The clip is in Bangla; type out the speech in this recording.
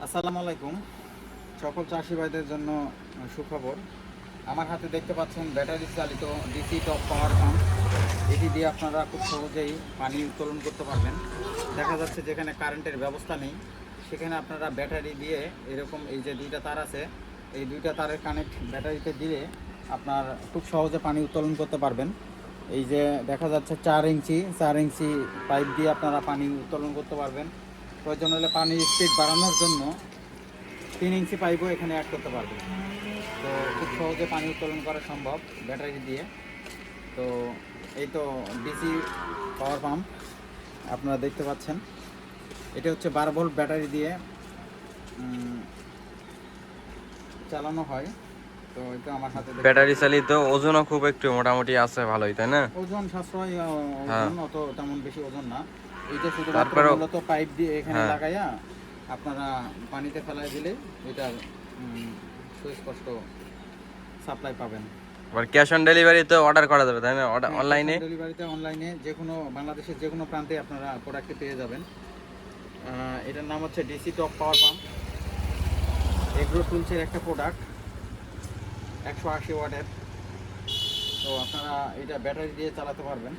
আসসালামু আলাইকুম। সকল চাষি ভাইদের জন্য সুখবর। আমার হাতে দেখতে পাচ্ছেন ব্যাটারি চালিত ডিসি টপ পাওয়ার পাম্প। এটি দিয়ে আপনারা খুব সহজেই পানি উত্তোলন করতে পারবেন। দেখা যাচ্ছে যেখানে কারেন্টের ব্যবস্থা নেই সেখানে আপনারা ব্যাটারি দিয়ে এরকম এই যে দুইটা তার আছে, এই দুইটা তারের কানেক্ট ব্যাটারিতে দিয়ে আপনার খুব সহজে পানি উত্তোলন করতে পারবেন। এই যে দেখা যাচ্ছে 4 ইঞ্চি পাইপ দিয়ে আপনারা পানি উত্তোলন করতে পারবেন। প্রয়োজন হলে পানির স্পিড বাড়ানোর জন্য 3 ইঞ্চি পাইপও এখানে অ্যাড করতে পারবেন। তো খুব সহজে পানি উত্তোলন করা সম্ভব ব্যাটারি দিয়ে। তো এই তো ডিসি পাওয়ার পাম্প আপনারা দেখতে পাচ্ছেন। এটা হচ্ছে 12 ভোল্ট ব্যাটারি দিয়ে চালানো হয়। তো এটা আমার হাতে ব্যাটারি চালিত ওজনও খুব একটু মোটামুটি আছে, ভালোই তাই না? ওজন সাশ্রয়, হ্যাঁ, ওজন অত তেমন বেশি ওজন না। এইটা শুধুমাত্র তারপরেও মূলত পাইপ দিয়ে এখানে হ্যাঁ লাগাইয়া আপনারা পানিতে ফেলাই দিলে এটার সুস্পষ্ট সাপ্লাই পাবেন। আবার ক্যাশ অন ডেলিভারি তো অর্ডার করা যাবে তাই না? অনলাইনে ডেলিভারিতে অনলাইনে যে কোনো বাংলাদেশের যে কোনো প্রান্তে আপনারা প্রোডাক্টটি পেয়ে যাবেন। এটার নাম হচ্ছে ডিসি টপ পাওয়ার পাম্প। এগ্রো টুলসের একটা প্রোডাক্ট, 180 ওয়াটের। তো আপনারা এটা ব্যাটারি দিয়ে চালাতে পারবেন।